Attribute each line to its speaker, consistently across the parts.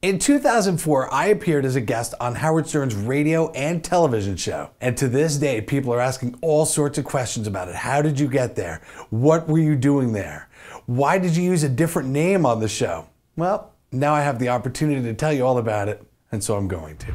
Speaker 1: In 2004, I appeared as a guest on Howard Stern's radio and television show. And to this day, people are asking all sorts of questions about it. How did you get there? What were you doing there? Why did you use a different name on the show? Well, now I have the opportunity to tell you all about it, and so I'm going to.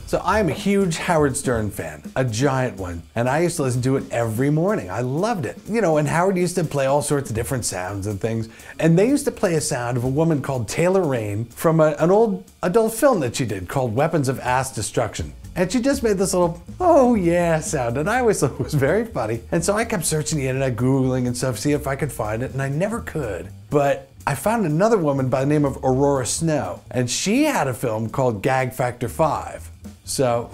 Speaker 1: So I'm a huge Howard Stern fan, a giant one, and I used to listen to it every morning. I loved it. You know, and Howard used to play all sorts of different sounds and things, and they used to play a sound of a woman called Taylor Rain from an old adult film that she did called Weapons of Ass Destruction. And she just made this little, oh yeah sound, and I always thought it was very funny. And so I kept searching the internet, Googling and stuff, see if I could find it, and I never could. But I found another woman by the name of Aurora Snow, and she had a film called Gag Factor 5. So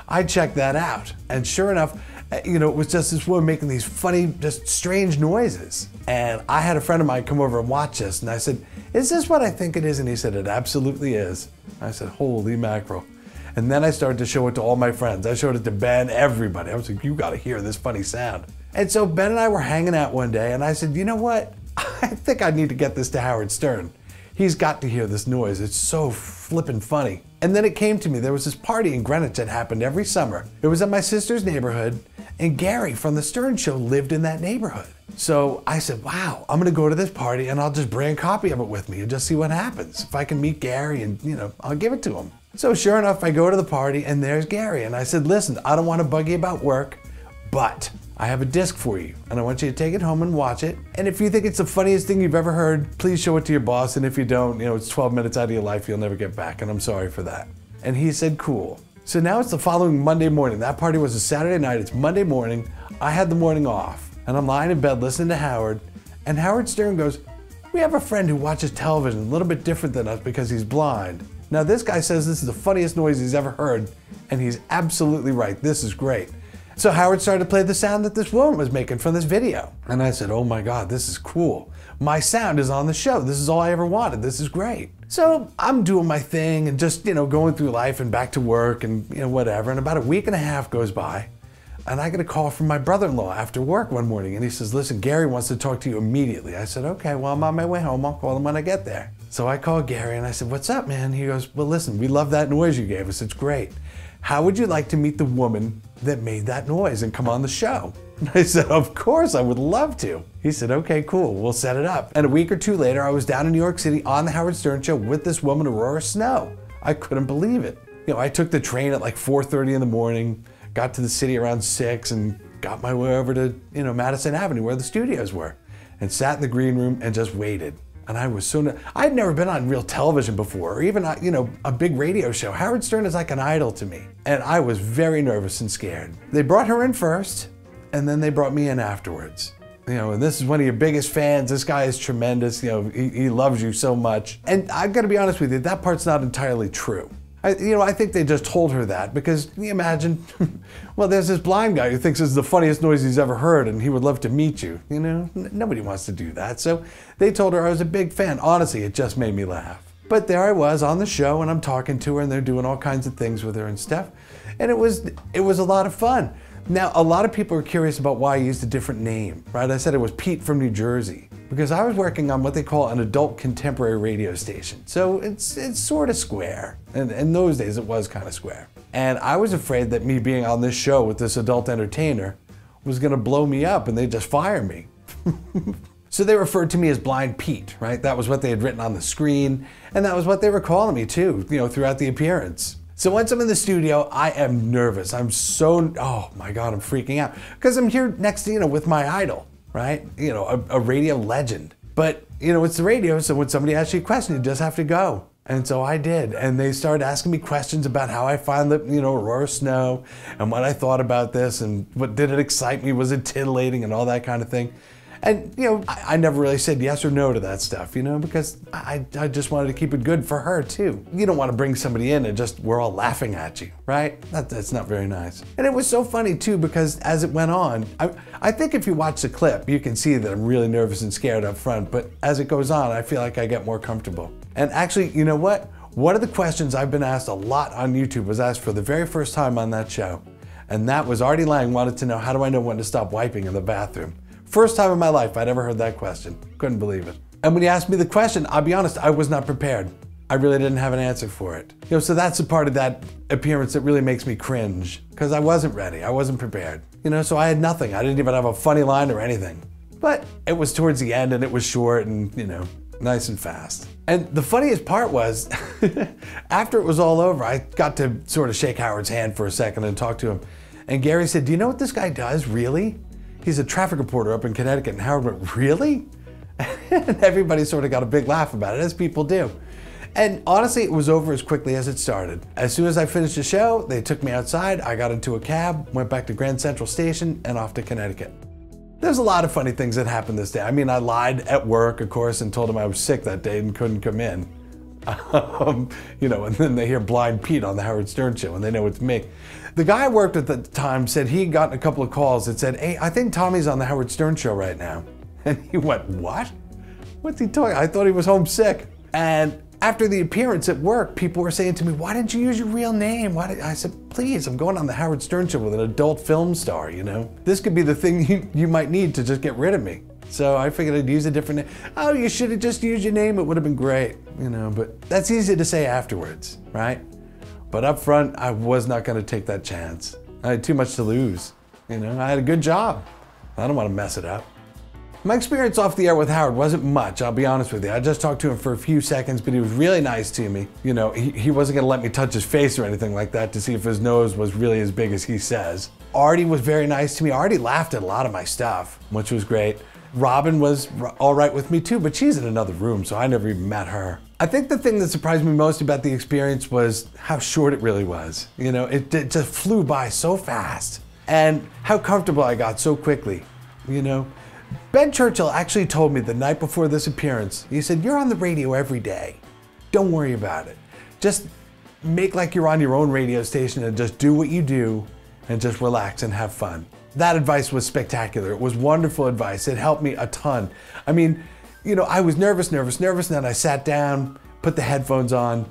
Speaker 1: I checked that out, and sure enough, you know, it was just this woman making these funny, just strange noises. And I had a friend of mine come over and watch this, and I said, is this what I think it is? And he said, it absolutely is. I said, holy mackerel. And then I started to show it to all my friends. I showed it to Ben, everybody. I was like, you gotta hear this funny sound. And so Ben and I were hanging out one day, and I said, you know what? I think I need to get this to Howard Stern. He's got to hear this noise. It's so flippin' funny. And then it came to me, there was this party in Greenwich that happened every summer. It was at my sister's neighborhood, and Gary from the Stern Show lived in that neighborhood. So I said, wow, I'm gonna go to this party and I'll just bring a copy of it with me and just see what happens. If I can meet Gary and, you know, I'll give it to him. So sure enough, I go to the party and there's Gary. And I said, listen, I don't wanna bug you about work, but I have a disc for you, and I want you to take it home and watch it. And if you think it's the funniest thing you've ever heard, please show it to your boss. And if you don't, you know, it's 12 minutes out of your life you'll never get back, and I'm sorry for that. And he said, cool. So now it's the following Monday morning. That party was a Saturday night, it's Monday morning. I had the morning off, and I'm lying in bed listening to Howard, and Howard Stern goes, we have a friend who watches television a little bit different than us because he's blind. Now this guy says this is the funniest noise he's ever heard, and he's absolutely right, this is great. So Howard started to play the sound that this woman was making from this video. And I said, oh my God, this is cool. My sound is on the show. This is all I ever wanted. This is great. So I'm doing my thing and just, you know, going through life and back to work and, you know, whatever. And about a week and a half goes by, and I get a call from my brother-in-law after work one morning, and he says, listen, Gary wants to talk to you immediately. I said, okay, well, I'm on my way home. I'll call him when I get there. So I called Gary and I said, what's up, man? He goes, well, listen, we love that noise you gave us. It's great. How would you like to meet the woman that made that noise and come on the show? And I said, of course, I would love to. He said, okay, cool, we'll set it up. And a week or two later, I was down in New York City on the Howard Stern Show with this woman, Aurora Snow. I couldn't believe it. You know, I took the train at like 4:30 in the morning, got to the city around 6, and got my way over to, you know, Madison Avenue where the studios were, and sat in the green room and just waited. And I was so, I'd never been on real television before, or even, you know, a big radio show. Howard Stern is like an idol to me. And I was very nervous and scared. They brought her in first, and then they brought me in afterwards. You know, and this is one of your biggest fans. This guy is tremendous. You know, he loves you so much. And I've got to be honest with you, that part's not entirely true. I think they just told her that because, can you imagine? Well, there's this blind guy who thinks it's the funniest noise he's ever heard and he would love to meet you. You know, nobody wants to do that. So they told her I was a big fan. Honestly, it just made me laugh. But there I was on the show and I'm talking to her and they're doing all kinds of things with her and stuff. And it was a lot of fun. Now, a lot of people are curious about why I used a different name, right? I said it was Pete from New Jersey because I was working on what they call an adult contemporary radio station. So it's sort of square. And in those days, it was kind of square. And I was afraid that me being on this show with this adult entertainer was gonna blow me up and they'd just fire me. So they referred to me as Blind Pete, right? That was what they had written on the screen. And that was what they were calling me too, you know, throughout the appearance. So once I'm in the studio, I am nervous. I'm so, oh my God, I'm freaking out. Because I'm here next to, you know, with my idol, right? You know, a radio legend. But, you know, it's the radio, so when somebody asks you a question, you just have to go. And so I did. And they started asking me questions about how I found the, you know, Aurora Snow and what I thought about this and what did it excite me, was it titillating and all that kind of thing. And, you know, I never really said yes or no to that stuff, you know, because I just wanted to keep it good for her too. You don't want to bring somebody in and just, we're all laughing at you, right? That's not very nice. And it was so funny too, because as it went on, I think if you watch the clip, you can see that I'm really nervous and scared up front, but as it goes on, I feel like I get more comfortable. And actually, you know what? One of the questions I've been asked a lot on YouTube was asked for the very first time on that show. And that was Artie Lang wanted to know, how do I know when to stop wiping in the bathroom? First time in my life I'd ever heard that question. Couldn't believe it. And when he asked me the question, I'll be honest, I was not prepared. I really didn't have an answer for it. So that's the part of that appearance that really makes me cringe, because I wasn't ready, I wasn't prepared. So I had nothing. I didn't even have a funny line or anything. But it was towards the end and it was short and, nice and fast. And the funniest part was, after it was all over, I got to sort of shake Howard's hand for a second and talk to him. And Gary said, "Do you know what this guy does, really? He's a traffic reporter up in Connecticut." And Howard went, "Really?" And everybody sort of got a big laugh about it, as people do. And honestly, it was over as quickly as it started. As soon as I finished the show, they took me outside, I got into a cab, went back to Grand Central Station, and off to Connecticut. There's a lot of funny things that happened this day. I mean, I lied at work, of course, and told them I was sick that day and couldn't come in. And then they hear Blind Pete on the Howard Stern Show, and they know it's me. The guy I worked with at the time said he'd gotten a couple of calls that said, "Hey, I think Tommy's on the Howard Stern Show right now." And he went, "What? What's he talking? I thought he was homesick." And after the appearance at work, people were saying to me, "Why didn't you use your real name?" I said, "Please, I'm going on the Howard Stern Show with an adult film star, This could be the thing you might need to just get rid of me." So I figured I'd use a different name. "Oh, you should have just used your name. It would have been great." But that's easy to say afterwards, right? But up front, I was not going to take that chance. I had too much to lose. I had a good job. I don't want to mess it up. My experience off the air with Howard wasn't much, I'll be honest with you. I just talked to him for a few seconds, but he was really nice to me. He wasn't gonna let me touch his face or anything like that to see if his nose was really as big as he says. Artie was very nice to me. Artie laughed at a lot of my stuff, which was great. Robin was all right with me too, but she's in another room, so I never even met her. I think the thing that surprised me most about the experience was how short it really was. It just flew by so fast, and how comfortable I got so quickly, Ben Churchill actually told me the night before this appearance, he said, "You're on the radio every day. Don't worry about it. Just make like you're on your own radio station and just do what you do and just relax and have fun." That advice was spectacular. It was wonderful advice. It helped me a ton. I mean, I was nervous, and then I sat down, put the headphones on,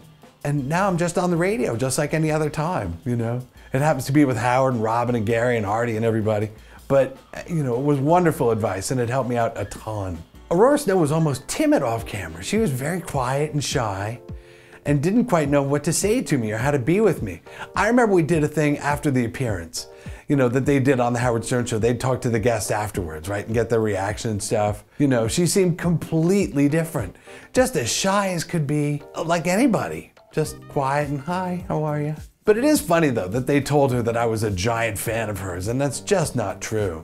Speaker 1: and now I'm just on the radio, just like any other time, It happens to be with Howard and Robin and Gary and Artie and everybody. But, it was wonderful advice and it helped me out a ton. Aurora Snow was almost timid off camera. She was very quiet and shy and didn't quite know what to say to me or how to be with me. I remember we did a thing after the appearance, that they did on the Howard Stern Show. They'd talk to the guests afterwards, right, and get their reaction and stuff. She seemed completely different. Just as shy as could be, like anybody. Just quiet and, "Hi, how are you?" But it is funny though that they told her that I was a giant fan of hers, and that's just not true,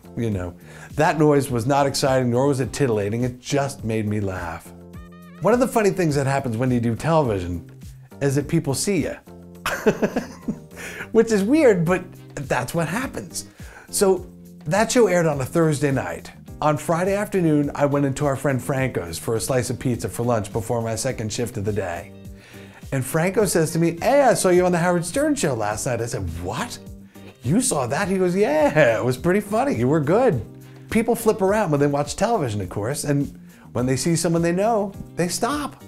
Speaker 1: That noise was not exciting, nor was it titillating, it just made me laugh. One of the funny things that happens when you do television is that people see you. Which is weird, but that's what happens. So that show aired on a Thursday night. On Friday afternoon, I went into our friend Franco's for a slice of pizza for lunch before my second shift of the day. And Franco says to me, "Hey, I saw you on the Howard Stern Show last night." I said, "What? You saw that?" He goes, "Yeah, it was pretty funny. You were good." People flip around when they watch television, of course, and when they see someone they know, they stop.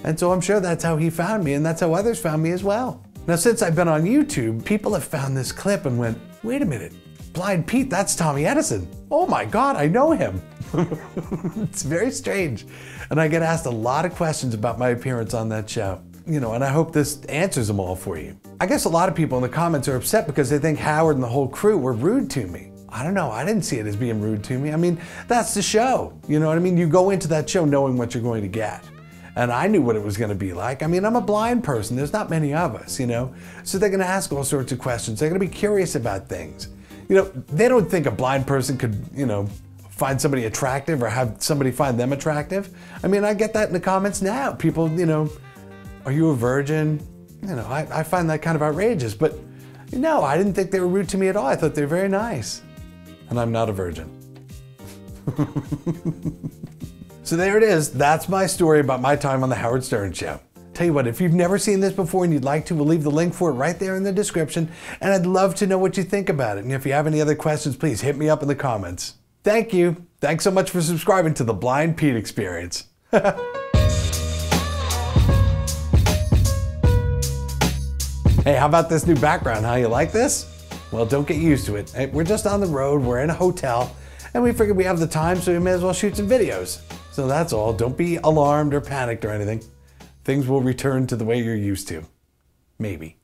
Speaker 1: And so I'm sure that's how he found me, and that's how others found me as well. Now, since I've been on YouTube, people have found this clip and went, "Wait a minute, Blind Pete, that's Tommy Edison. Oh my God, I know him." It's very strange. And I get asked a lot of questions about my appearance on that show. And I hope this answers them all for you. I guess a lot of people in the comments are upset because they think Howard and the whole crew were rude to me. I don't know, I didn't see it as being rude to me. I mean, that's the show, you know what I mean? You go into that show knowing what you're going to get. And I knew what it was gonna be like. I mean, I'm a blind person, there's not many of us, So they're gonna ask all sorts of questions. They're gonna be curious about things. They don't think a blind person could, find somebody attractive or have somebody find them attractive. I mean, I get that in the comments now. People, "Are you a virgin?" I find that kind of outrageous, but no, I didn't think they were rude to me at all. I thought they were very nice. And I'm not a virgin. So there it is. That's my story about my time on the Howard Stern Show. Tell you what, if you've never seen this before and you'd like to, we'll leave the link for it right there in the description. And I'd love to know what you think about it. And if you have any other questions, please hit me up in the comments. Thank you. Thanks so much for subscribing to the Blind Pete Experience. Hey, how about this new background, huh? You like this? Well, don't get used to it. Hey, we're just on the road, we're in a hotel, and we figured we have the time, so we may as well shoot some videos. So that's all. Don't be alarmed or panicked or anything. things will return to the way you're used to. Maybe.